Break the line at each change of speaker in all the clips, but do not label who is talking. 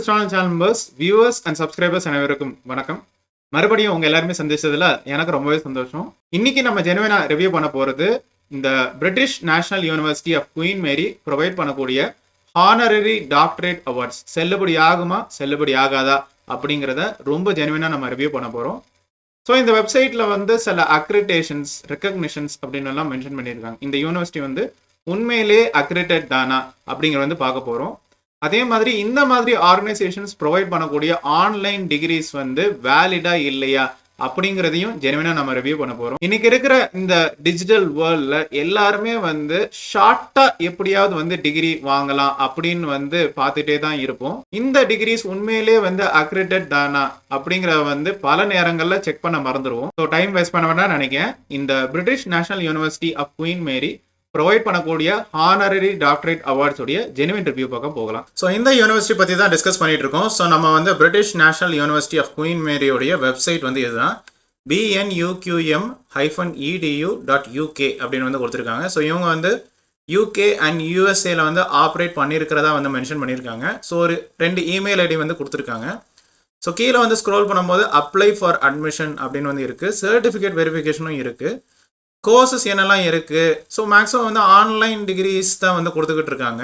கிறிஸ்டான channel members, viewers and subscribers அனைவருக்கும் வணக்கம். மறுபடியும் உங்க எல்லாருமே சந்திச்சதுல எனக்கு ரொம்பவே சந்தோஷம். இன்னைக்கு நம்ம ஜெனுவினா ரிவ்யூ பண்ண போறது இந்த British National University of Queen Mary provide பண்ணக்கூடிய ஹானரரி டாக்டரேட் அவார்ட்ஸ் செல்லுபடி ஆகுமா செல்லுபடி ஆகாதா அப்படிங்கிறத ரொம்ப ஜெனுவினா நம்ம ரிவ்யூ பண்ண போறோம். ஸோ இந்த வெப்சைட்ல வந்து சில அக்ரிடேஷன்ஸ், ரெக்கக்னிஷன்ஸ் அப்படின்னு எல்லாம் மென்ஷன் பண்ணியிருக்காங்க. இந்த யூனிவர்சிட்டி வந்து உண்மையிலே அக்ரிடேட் தானா அப்படிங்கிற வந்து பார்க்க போறோம். அதே மாதிரி இந்த மாதிரி ஆர்கனைசேஷன்ஸ் ப்ரொவைட் பண்ணக்கூடிய ஆன்லைன் டிகிரிஸ் வந்து வேலிடா இல்லையா அப்படிங்கிறதையும் ஜெனுவினா நம்ம ரிவ்யூ பண்ண போறோம். இன்னைக்கு இருக்கிற இந்த டிஜிட்டல் வேர்ல்ட்ல எல்லாருமே வந்து ஷார்ட்டா எப்படியாவது வந்து டிகிரி வாங்கலாம் அப்படின்னு வந்து பார்த்துட்டே தான் இருப்போம். இந்த டிகிரிஸ் உண்மையிலே வந்து அக்ரிடேட் தானா அப்படிங்கிற வந்து பல நேரங்கள்ல செக் பண்ண மறந்துடுவோம். ஸோ டைம் வேஸ்ட் பண்ண வேண்டாம் நினைக்கிறேன். இந்த British National University of Queen Mary provide பண்ணக்கூடிய ஹானரரி டாக்டரேட் அவார்ட்ஸ் உடைய ஜெனுவின் ரிவ்யூ பார்க்க போகலாம். ஸோ இந்த யூனிவர்சிட்டி பற்றி தான் டிஸ்கஸ் பண்ணிட்டு இருக்கோம். ஸோ நம்ம வந்து British National University of Queen மேரியோடைய வெப்சைட் வந்து இதுதான், bnuqm-edu.uk அப்படின்னு வந்து கொடுத்துருக்காங்க. ஸோ இவங்க வந்து யூகே அண்ட் யூஎஸ்ஏல வந்து ஆப்ரேட் பண்ணியிருக்கிறதா வந்து மென்ஷன் பண்ணியிருக்காங்க. ஸோ ஒரு 2 இமெயில் ஐடி வந்து கொடுத்துருக்காங்க. ஸோ கீழே வந்து ஸ்க்ரோல் பண்ணும்போது அப்ளை ஃபார் அட்மிஷன் அப்படின்னு வந்து இருக்குது. சர்டிஃபிகேட் வெரிஃபிகேஷனும் இருக்குது. கோர்சஸ் என்னெல்லாம் இருக்குது. ஸோ மேக்ஸிமம் வந்து ஆன்லைன் டிகிரிஸ் தான் வந்து கொடுத்துக்கிட்டு இருக்காங்க.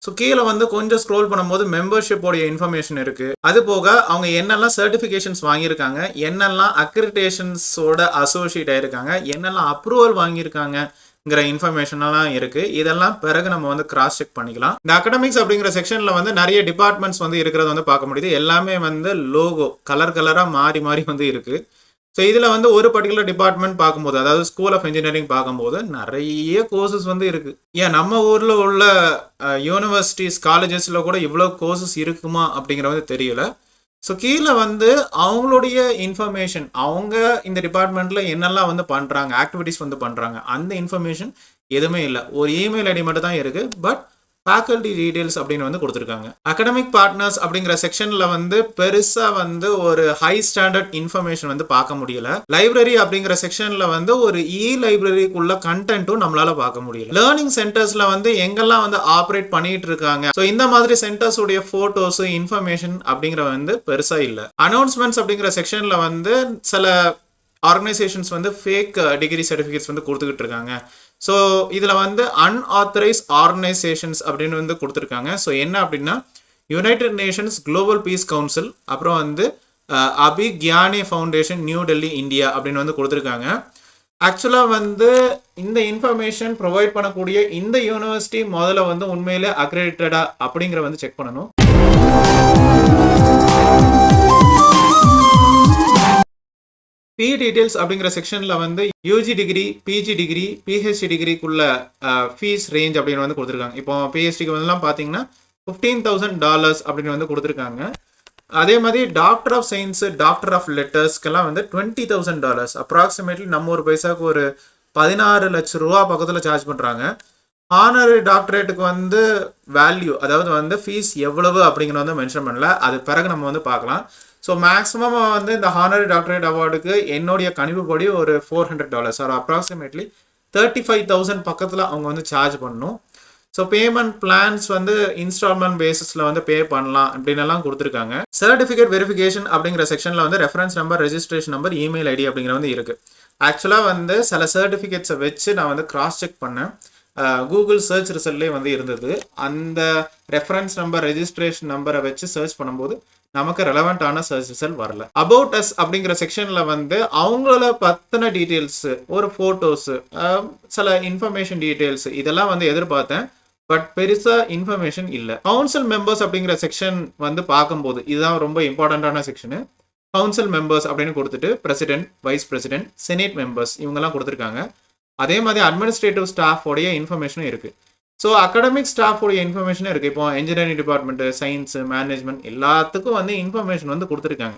ஸோ கீழே வந்து கொஞ்சம் ஸ்க்ரோல் பண்ணும்போது மெம்பர்ஷிப்போடைய இன்ஃபர்மேஷன் இருக்குது. அது போக அவங்க என்னெல்லாம் சர்டிஃபிகேஷன்ஸ் வாங்கியிருக்காங்க, என்னெல்லாம் அக்ரிடேஷன்ஸோட அசோசியேட் ஆகிருக்காங்க, என்னெல்லாம் அப்ரூவல் வாங்கியிருக்காங்கிற இன்ஃபர்மேஷன்லாம் இருக்குது. இதெல்லாம் பிறகு நம்ம வந்து கிராஸ் செக் பண்ணிக்கலாம். இந்த அகடமிக்ஸ் அப்படிங்கிற செக்ஷனில் வந்து நிறைய டிபார்ட்மெண்ட்ஸ் வந்து இருக்கிறத வந்து பார்க்க முடியுது. எல்லாமே வந்து லோகோ கலராக மாறி மாறி வந்து இருக்குது. ஸோ இதில் வந்து ஒரு பர்டிகுலர் டிபார்ட்மெண்ட் பார்க்கும்போது, அதாவது ஸ்கூல் ஆஃப் இன்ஜினியரிங் பார்க்கும்போது நிறைய கோர்சஸ் வந்து இருக்குது. ஏன் நம்ம ஊரில் உள்ள யூனிவர்சிட்டிஸ் காலேஜஸில் கூட இவ்வளோ கோர்சஸ் இருக்குமா அப்படிங்கிற வந்து தெரியல. ஸோ கீழே வந்து அவங்களுடைய இன்ஃபர்மேஷன், அவங்க இந்த டிபார்ட்மெண்ட்டில் என்னெல்லாம் வந்து பண்ணுறாங்க, ஆக்டிவிட்டிஸ் வந்து பண்ணுறாங்க, அந்த இன்ஃபர்மேஷன் எதுவுமே இல்லை. ஒரு இமெயில் ஐடி மட்டும் தான் இருக்குது. பட் ஃபேக்கல்டி டீடைல்ஸ் அப்படின்னு வந்து கொடுத்துருக்காங்க. அகடமிக் பார்ட்னர்ஸ் அப்படிங்கிற செக்ஷனில் வந்து பெருசாக வந்து ஒரு ஹை ஸ்டாண்டர்ட் இன்ஃபர்மேஷன் வந்து பார்க்க முடியல. லைப்ரரி அப்படிங்கிற செக்ஷனில் வந்து ஒரு லைப்ரரிக்குள்ள கண்டென்ட்டும் நம்மளால பார்க்க முடியல. லேர்னிங் சென்டர்ஸில் வந்து எங்கெல்லாம் வந்து ஆப்ரேட் பண்ணிட்டு இருக்காங்க, ஸோ இந்த மாதிரி சென்டர்ஸ் உடைய ஃபோட்டோஸ், இன்ஃபர்மேஷன் அப்படிங்கிற வந்து பெருசாக இல்லை. அனௌன்ஸ்மெண்ட்ஸ் அப்படிங்கிற செக்ஷனில் வந்து சில ஆர்கனைசேஷன்ஸ் வந்து ஃபேக் டிகிரி சர்டிஃபிகேட்ஸ் வந்து கொடுத்துக்கிட்டு இருக்காங்க. ஸோ இதில் வந்து அன்ஆத்தரைஸ் ஆர்கனைசேஷன்ஸ் அப்படின்னு வந்து கொடுத்துருக்காங்க. ஸோ என்ன அப்படின்னா United Nations Global Peace Council, அப்புறம் வந்து அபிக்யானி ஃபவுண்டேஷன், நியூ டெல்லி, இந்தியா அப்படின்னு வந்து கொடுத்துருக்காங்க. ஆக்சுவலாக வந்து இந்த இன்ஃபர்மேஷன் ப்ரொவைட் பண்ணக்கூடிய இந்த யூனிவர்சிட்டி முதல்ல வந்து உண்மையிலே அக்ரெடிட்டடா அப்படிங்கிற வந்து செக் பண்ணணும். பி டீடைல்ஸ் அப்படிங்கிற செக்ஷனில் வந்து UG degree, PG degree, PhD டிகிரிக்குள்ள ஃபீஸ் ரேஞ்ச் அப்படின்னு வந்து கொடுத்துருக்காங்க. இப்போ பிஹெச்டிக்கு வந்துலாம் பார்த்தீங்கன்னா $15,000 அப்படின்னு வந்து கொடுத்துருக்காங்க. அதே மாதிரி doctor of science, doctor of லெட்டர்ஸ்க்கெல்லாம் வந்து $20,000, அப்ராக்சிமேட்லி நம்ம ஒரு பைசாவுக்கு ஒரு 16 லட்சம் ரூபா பக்கத்தில் சார்ஜ் பண்ணுறாங்க. ஹானரரி டாக்டரேட்டுக்கு வந்து வேல்யூ, அதாவது வந்து ஃபீஸ் எவ்வளவு அப்படிங்கிறத வந்து மென்ஷன் பண்ணல. அது பிறகு நம்ம வந்து பார்க்கலாம். ஸோ மேக்ஸிமம் வந்து இந்த ஹானரரி டாக்டரேட் அவார்டுக்கு என்னுடைய கணிப்புப்படி ஒரு $400 ஆர் அப்ராக்சிமேட்லி 35,000 பக்கத்தில் அவங்க வந்து சார்ஜ் பண்ணணும். ஸோ பேமெண்ட் பிளான்ஸ் வந்து இன்ஸ்டால்மெண்ட் பேசிஸில் வந்து பே பண்ணலாம் அப்படின்னு எல்லாம் கொடுத்துருக்காங்க. சர்டிஃபிகேட் வெரிஃபிகேஷன் அப்படிங்கிற செக்ஷனில் வந்து reference number, registration number, email ID அப்படிங்கிற வந்து இருக்குது. ஆக்சுவலாக வந்து சில சர்டிஃபிகேட்ஸை வச்சு நான் வந்து கிராஸ் செக் பண்ணேன். கூகுள் சர்ச் ரிசல்ட்லேயே வந்து இருந்தது. அந்த ரெஃபரன்ஸ் நம்பர், ரெஜிஸ்ட்ரேஷன் நம்பரை வச்சு சர்ச் பண்ணும்போது நமக்கு ரெலவெண்டான சர்ச் ரிசல்ட் வரல. அபவுட் அஸ் அப்படிங்கிற செக்ஷனில் வந்து அவங்கள பற்றின டீட்டெயில்ஸ், ஒரு ஃபோட்டோஸு, சில இன்ஃபர்மேஷன் டீட்டெயில்ஸ் இதெல்லாம் வந்து எதிர்பார்த்தேன். பட் பெருசாக இன்ஃபர்மேஷன் இல்லை. கவுன்சில் மெம்பர்ஸ் அப்படிங்கிற செக்ஷன் வந்து பார்க்கும்போது இதுதான் ரொம்ப இம்பார்ட்டண்ட்டான செக்ஷனு. கவுன்சில் மெம்பர்ஸ் அப்படின்னு கொடுத்துட்டு president, vice president, senate members இவங்கெல்லாம் கொடுத்துருக்காங்க. அதே மாதிரி அட்மினிஸ்ட்ரேட்டிவ் ஸ்டாஃபோடைய இன்ஃபர்மேஷனும் இருக்குது. ஸோ அகடமிக் ஸ்டாஃபோடைய இன்ஃபர்மேஷனும் இருக்குது. இப்போ இன்ஜினியரிங் டிபார்ட்மெண்ட்டு, சயின்ஸு, மேனேஜ்மெண்ட் எல்லாத்துக்கும் வந்து இன்ஃபர்மேஷன் வந்து கொடுத்துருக்காங்க.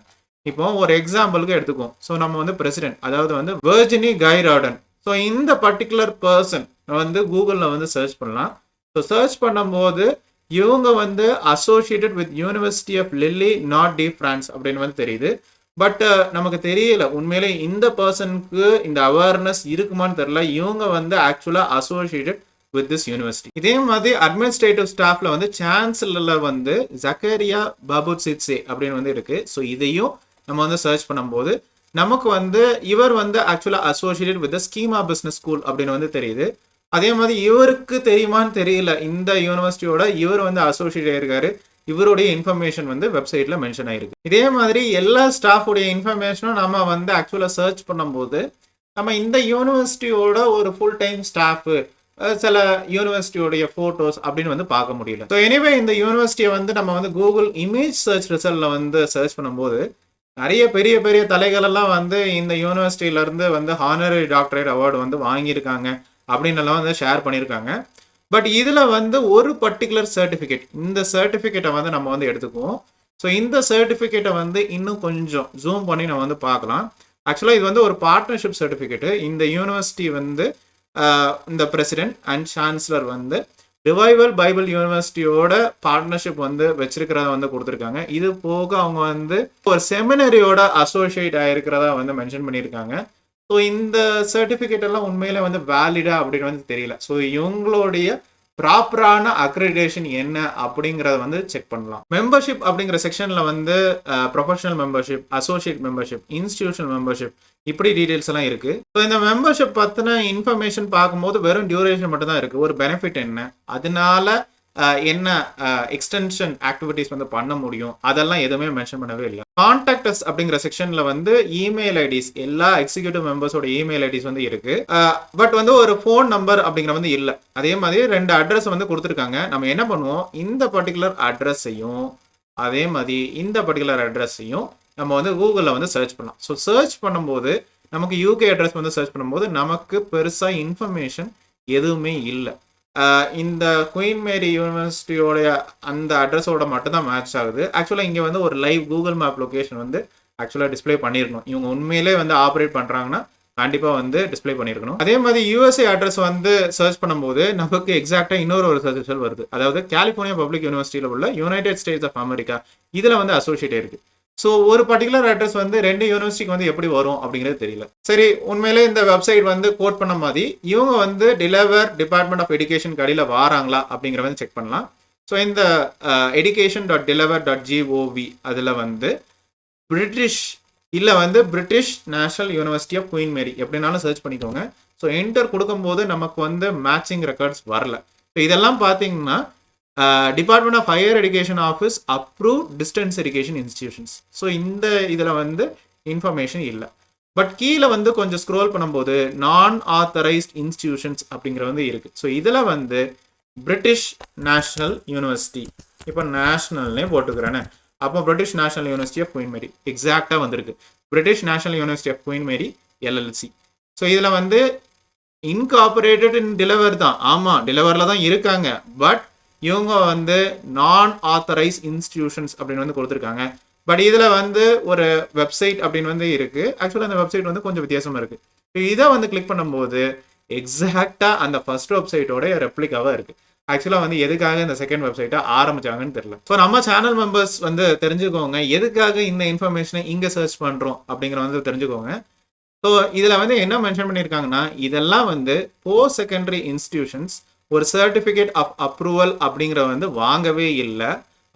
இப்போ ஒரு எக்ஸாம்பிளுக்கு எடுத்துக்குவோம். ஸோ நம்ம வந்து பிரசிடென்ட், அதாவது வந்து வெர்ஜினி கைரார்டன், ஸோ இந்த பர்டிகுலர் பர்சன் வந்து கூகுளில் வந்து சர்ச் பண்ணலாம். ஸோ சர்ச் பண்ணும்போது இவங்க வந்து associated with University of Lille Nord de France அப்படின்னு வந்து தெரியுது. பட் நமக்கு தெரியல உண்மையிலே இந்த பர்சனுக்கு இந்த அவேர்னஸ் இருக்குமான்னு தெரியல. இவங்க வந்து ஆக்சுவலாக அசோசியேட்டட் with this university. இதே மாதிரி அட்மினிஸ்ட்ரேட்டிவ் ஸ்டாஃப்ல வந்து சான்சலர்ல வந்து ஜக்கரியா பாபுட்சிட்சே அப்படின்னு வந்து இருக்கு. ஸோ இதையும் நம்ம வந்து சர்ச் பண்ணும்போது நமக்கு வந்து இவர் வந்து ஆக்சுவலா associated with schema business school அப்படின்னு வந்து தெரியுது. அதே மாதிரி இவருக்கு தெரியுமான்னு தெரியல, இந்த யூனிவர்சிட்டியோட இவர் வந்து அசோசியேட் ஆயிருக்காரு. இவருடைய இன்ஃபர்மேஷன் வந்து வெப்சைட்ல மென்ஷன் ஆயிருக்கு. இதே மாதிரி எல்லா ஸ்டாஃபுடைய இன்ஃபர்மேஷனும் நம்ம வந்து ஆக்சுவலா சர்ச் பண்ணும்போது நம்ம இந்த யூனிவர்சிட்டியோட ஒரு ஃபுல் டைம் ஸ்டாஃப், சில யூனிவர்சிட்டியோடைய ஃபோட்டோஸ் அப்படின்னு வந்து பார்க்க முடியல. ஸோ எனிவே இந்த யூனிவர்சிட்டியை வந்து நம்ம வந்து கூகுள் இமேஜ் சர்ச் ரிசல்ட்ல வந்து சர்ச் பண்ணும்போது நிறைய பெரிய பெரிய தலைகள் எல்லாம் வந்து இந்த யூனிவர்சிட்டியில இருந்து வந்து ஹானரரி டாக்டரேட் அவார்டு வந்து வாங்கியிருக்காங்க அப்படின்னு எல்லாம் வந்து ஷேர் பண்ணியிருக்காங்க. பட் இதுல வந்து ஒரு பர்டிகுலர் சர்டிஃபிகேட், இந்த சர்டிஃபிகேட்டை வந்து நம்ம வந்து எடுத்துக்குவோம். ஸோ இந்த சர்டிஃபிகேட்டை வந்து இன்னும் கொஞ்சம் ஜூம் பண்ணி நம்ம வந்து பார்க்கலாம். ஆக்சுவலாக இது வந்து ஒரு பார்ட்னர்ஷிப் சர்டிஃபிகேட்டு. இந்த யூனிவர்சிட்டி வந்து இந்த பிரசிடென்ட் அண்ட் சான்சலர் வந்து ரிவைவல் பைபிள் யூனிவர்சிட்டியோட பார்ட்னர்ஷிப் வந்து வச்சிருக்கிறதா வந்து கொடுத்துருக்காங்க. இது போக அவங்க வந்து ஒரு செமினரியோட அசோசியேட் ஆயிருக்கிறதா வந்து மென்ஷன் பண்ணியிருக்காங்க. ஸோ இந்த சர்டிஃபிகேட் எல்லாம் உண்மையில வந்து வேலிடா அப்படின்னு வந்து தெரியல. ஸோ இவங்களுடைய ப்ராப்பரான அக்ரிடேஷன் என்ன அப்படிங்கிறத வந்து செக் பண்ணலாம். மெம்பர்ஷிப் அப்படிங்கிற செக்ஷன்ல வந்து professional membership, associate membership, institutional membership, இப்படி டீடைல்ஸ் எல்லாம் இருக்கு. ஸோ இந்த மெம்பர்ஷிப் பத்தின இன்ஃபர்மேஷன் பார்க்கும்போது வெறும் டியூரேஷன் மட்டும் தான் இருக்கு. ஒரு பெனிஃபிட் என்ன, அதனால என்ன எக்ஸ்டென்ஷன் ஆக்டிவிட்டிஸ் வந்து பண்ண முடியும், அதெல்லாம் எதுவுமே மென்ஷன் பண்ணவே இல்லை. கான்டாக்ட் அஸ் அப்படிங்கிற செக்ஷன்ல வந்து இமெயில் ஐடிஸ், எல்லா எக்ஸிக்யூட்டிவ் மெம்பர்ஸோட இமெயில் ஐடிஸ் வந்து இருக்கு. பட் வந்து ஒரு ஃபோன் நம்பர் அப்படிங்கிற வந்து இல்லை. அதே மாதிரி 2 அட்ரஸ் வந்து கொடுத்துருக்காங்க. நம்ம என்ன பண்ணுவோம், இந்த பர்டிகுலர் அட்ரஸையும் அதே மாதிரி இந்த பர்டிகுலர் அட்ரஸையும் நம்ம வந்து கூகுளில் வந்து சர்ச் பண்ணலாம். ஸோ சர்ச் பண்ணும்போது நமக்கு யூகே அட்ரஸ் வந்து சர்ச் பண்ணும்போது நமக்கு பெருசாக இன்ஃபர்மேஷன் எதுவுமே இல்லை. இந்த குயின் மேரி யூனிவர்சிட்டியோடைய அந்த அட்ரஸோட மட்டும் தான் மேட்ச் ஆகுது. ஆக்சுவலாக இங்கே வந்து ஒரு லைவ் கூகுள் மேப் லொகேஷன் வந்து ஆக்சுவலாக டிஸ்பிளே பண்ணியிருக்கணும். இவங்க உண்மையிலே வந்து ஆப்ரேட் பண்ணுறாங்கன்னா கண்டிப்பாக வந்து டிஸ்பிளே பண்ணியிருக்கணும். அதே மாதிரி யூஎஸ்ஏ அட்ரஸ் வந்து சர்ச் பண்ணும்போது நமக்கு எக்ஸாக்டாக இன்னொரு சர்ச் ரிசல்ட் வருது. அதாவது கலிஃபோர்னியா பப்ளிக் யூனிவர்சிட்டியில் உள்ள யுனைடெட் ஸ்டேட்ஸ் ஆஃப் அமெரிக்கா, இதில் வந்து அசோசியேட் இருக்கு. ஸோ ஒரு பர்டிகுலர் அட்ரஸ் வந்து 2 யூனிவர்சிட்டிக்கு வந்து எப்படி வரும் அப்படிங்கிறது தெரியல. சரி, உண்மையிலே இந்த வெப்சைட் வந்து கோட் பண்ண மாதிரி இவங்க வந்து டிலவர் டிபார்ட்மெண்ட் ஆஃப் எஜுகேஷன் கடையில் வாராங்களா அப்படிங்கிற வந்து செக் பண்ணலாம். ஸோ இந்த education.deliver.gov அதில் வந்து பிரிட்டிஷ் இல்லை வந்து British National University of Queen Mary எப்படினாலும் சர்ச் பண்ணிக்கோங்க. ஸோ என்டர் கொடுக்கும்போது நமக்கு வந்து மேட்சிங் ரெக்கார்ட்ஸ் வரல. ஸோ இதெல்லாம் பார்த்தீங்கன்னா Department of Higher Education office approved distance education institutions. So இந்த இதில் வந்து இன்ஃபர்மேஷன் இல்லை. பட் கீழே வந்து கொஞ்சம் ஸ்க்ரோல் பண்ணும்போது நான் ஆத்தரைஸ்ட் இன்ஸ்டிடியூஷன்ஸ் அப்படிங்கிற வந்து இருக்கு. ஸோ இதில் வந்து பிரிட்டிஷ் நேஷனல் யூனிவர்சிட்டி, இப்போ நேஷனல்னே போட்டுக்கிறேன்னு, அப்போ British National University of Queen Mary எக்ஸாக்டாக வந்திருக்கு. British National University of Queen Mary LLC. So இதில் வந்து இன்கார்பரேட்டட் இன் டிலவர் தான். ஆமாம், டிலவரில் தான் இருக்காங்க. பட் இவங்க வந்து நான் ஆத்தரைஸ் இன்ஸ்டிடியூஷன்ஸ் அப்படின்னு வந்து கொடுத்துருக்காங்க. பட் இதில் வந்து ஒரு வெப்சைட் அப்படின்னு வந்து இருக்குது. ஆக்சுவலாக அந்த வெப்சைட் வந்து கொஞ்சம் வித்தியாசமாக இருக்குது. இதை வந்து கிளிக் பண்ணும்போது எக்ஸாக்டாக அந்த ஃபர்ஸ்ட் வெப்சைட்டோட ரெப்ளிகாவாக இருக்குது. ஆக்சுவலாக வந்து எதுக்காக இந்த செகண்ட் வெப்சைட்டை ஆரம்பிச்சாங்கன்னு தெரியல. ஸோ நம்ம சேனல் மெம்பர்ஸ் வந்து தெரிஞ்சுக்கோங்க, எதுக்காக இந்த இன்ஃபர்மேஷனை இங்கே சர்ச் பண்ணுறோம் அப்படிங்கிற வந்து தெரிஞ்சுக்கோங்க. ஸோ இதில் வந்து என்ன மென்ஷன் பண்ணியிருக்காங்கன்னா, இதெல்லாம் வந்து போஸ்ட் செகண்டரி இன்ஸ்டிடியூஷன்ஸ் ஒரு சர்டிஃபிகேட் ஆஃப் அப்ரூவல் அப்படிங்கிற வந்து வாங்கவே இல்லை.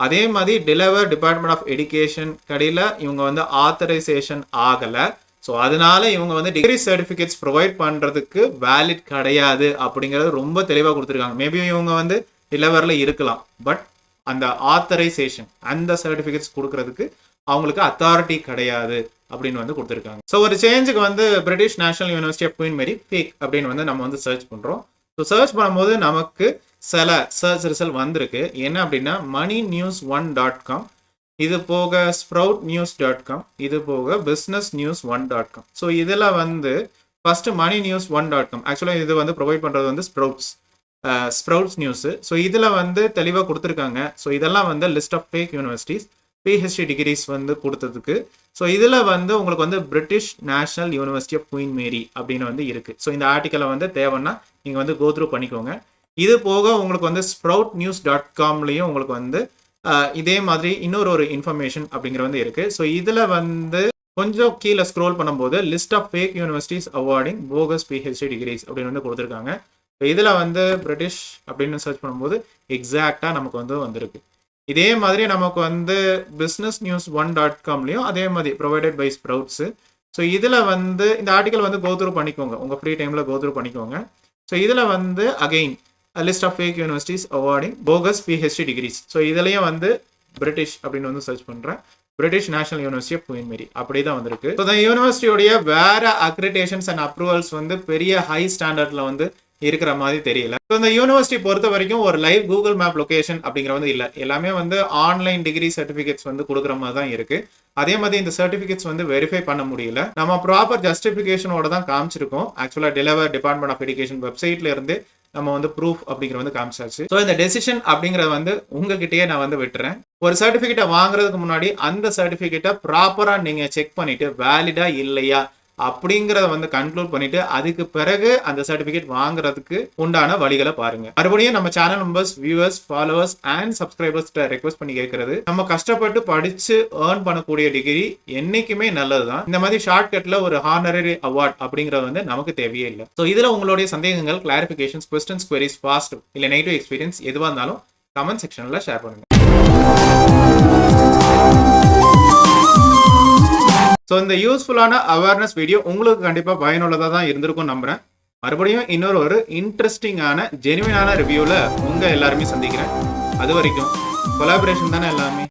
அதே மாதிரி டிலவர் டிபார்ட்மெண்ட் ஆஃப் எஜுகேஷன் கடையில் இவங்க வந்து ஆத்தரைசேஷன் ஆகலை. ஸோ அதனால இவங்க வந்து டிகிரி சர்டிஃபிகேட்ஸ் ப்ரொவைட் பண்ணுறதுக்கு வேலிட் கிடையாது அப்படிங்கிறது ரொம்ப தெளிவாக கொடுத்துருக்காங்க. மேபி இவங்க வந்து டிலவரில் இருக்கலாம், பட் அந்த ஆத்தரைசேஷன் அந்த சர்டிஃபிகேட்ஸ் கொடுக்கறதுக்கு அவங்களுக்கு அத்தாரிட்டி கிடையாது அப்படின்னு வந்து கொடுத்துருக்காங்க. ஸோ ஒரு சேஞ்சுக்கு வந்து British National University of Queen Mary fake அப்படின்னு வந்து நம்ம வந்து சர்ச் பண்ணுறோம். ஸோ சர்ச் பண்ணும்போது நமக்கு சில சர்ச் ரிசல்ட் வந்திருக்கு. என்ன அப்படின்னா moneynews1.com, இது போக sproutnews.com, இது போக businessnews1.com. ஸோ இதில் வந்து ஃபர்ஸ்ட் moneynews1.com, ஆக்சுவலாக இது வந்து ப்ரொவைட் பண்ணுறது வந்து ஸ்ப்ரவுட்ஸ் நியூஸு. ஸோ இதில் வந்து தெளிவாக கொடுத்துருக்காங்க. ஸோ இதெல்லாம் வந்து list of fake universities, PhD degrees வந்து கொடுத்ததுக்கு. ஸோ இதில் வந்து உங்களுக்கு வந்து British National University of Queen Mary அப்படின்னு வந்து இருக்குது. ஸோ இந்த ஆர்டிக்கலை வந்து தேவைன்னா நீங்கள் வந்து கோ த்ரூ பண்ணிக்கோங்க. இது போக உங்களுக்கு வந்து sproutnews.comலையும் உங்களுக்கு வந்து இதே மாதிரி இன்னொரு இன்ஃபர்மேஷன் அப்படிங்கிற வந்து இருக்குது. ஸோ இதில் வந்து கொஞ்சம் கீழே ஸ்க்ரோல் பண்ணும்போது list of fake universities awarding bogus PhD degrees அப்படின்னு வந்து கொடுத்துருக்காங்க. இதில் வந்து பிரிட்டிஷ் அப்படின்னு சர்ச் பண்ணும்போது எக்ஸாக்டாக நமக்கு வந்து வந்திருக்கு. இதே மாதிரி நமக்கு வந்து businessnews1.comலையும் அதே மாதிரி ப்ரொவைடட் பை ஸ்ப்ரவுட்ஸு. ஸோ இதில் வந்து இந்த ஆர்டிக்கல் வந்து கோத்ரூ பண்ணிக்கோங்க, உங்கள் ஃப்ரீ டைமில் கோத்ரூ பண்ணிக்கோங்க. ஸோ இதில் வந்து again list of fake universities awarding bogus PhD degrees. So இதுலேயும் வந்து பிரிட்டிஷ் அப்படின்னு வந்து சர்ச் பண்ணுறேன். British National University of Queen Mary அப்படி தான் வந்திருக்கு. ஸோ இந்த யூனிவர்சிட்டியோடைய வேற அக்ரிடேஷன்ஸ் அண்ட் அப்ரூவல்ஸ் வந்து பெரிய ஹை ஸ்டாண்டர்ட்ல வந்து இருக்கிற மாதிரி தெரியல. ஸோ இந்த யூனிவர்சிட்டி பொறுத்த வரைக்கும் ஒரு லைவ் கூகுள் மேப் லொகேஷன் அப்படிங்கிற வந்து இல்லை, எல்லாமே வந்து ஆன்லைன் டிகிரி சர்டிஃபிகேட்ஸ் வந்து கொடுக்குற மாதிரி தான் இருக்கு. அதே மாதிரி இந்த சர்டிஃபிகேட்ஸ் வந்து வெரிஃபை பண்ண முடியல. நம்ம ப்ராப்பர் ஜஸ்டிஃபிகேஷனோட தான் காமிச்சிருக்கோம். ஆக்சுவலாக டெலிவர் டிபார்ட்மெண்ட் ஆஃப் எஜுகேஷன் வெப்சைட்ல இருந்து நம்ம வந்து ப்ரூஃப் அப்படிங்கிற வந்து காமிச்சாச்சு. ஸோ இந்த டெசிஷன் அப்படிங்கிறத வந்து உங்ககிட்டயே நான் வந்து விட்டுறேன். ஒரு சர்டிஃபிகேட்டை வாங்குறதுக்கு முன்னாடி அந்த சர்டிஃபிகேட்டை ப்ராப்பராக நீங்கள் செக் பண்ணிட்டு வேலிடா இல்லையா அப்படிங்கிறத வந்து கன்க்ளூட் பண்ணிட்டு அதுக்கு பிறகு அந்த சர்டிஃபிகேட் வாங்குறதுக்கு உண்டான வழிகளை பாருங்க. மறுபடியும் நம்ம channel members, viewers, followers and subscribers request பண்ணி கேட்கறது, நம்ம கஷ்டப்பட்டு படிச்சு ஏர்ன் பண்ணக்கூடிய டிகிரி என்னைக்குமே நல்லதுதான். இந்த மாதிரி ஷார்ட்கட்ல ஒரு ஹானரரி அவார்ட் அப்படிங்கிறது வந்து நமக்கு தேவையே இல்லை. ஸோ இதுல உங்களுடைய சந்தேகங்கள், கிளாரிஃபிகேஷன்ஸ், கொஸ்டின்ஸ், குவரிஸ், பாஸ்ட் இல்லை நெகட்டிவ் எக்ஸ்பீரியன்ஸ் எதுவாக இருந்தாலும் கமெண்ட் செக்ஷன்ல ஷேர் பண்ணுங்க. ஸோ இந்த யூஸ்ஃபுல்லான அவேர்னஸ் வீடியோ உங்களுக்கு கண்டிப்பாக பயனுள்ளதாக தான் இருந்திருக்கும் நம்புறேன். மறுபடியும் இன்னொரு இன்ட்ரெஸ்டிங்கான ஜெனுவினான ரிவ்யூவில் உங்கள் எல்லாருமே சந்திக்கிறேன். அது வரைக்கும் கொலாபரேஷன் தானே எல்லாமே.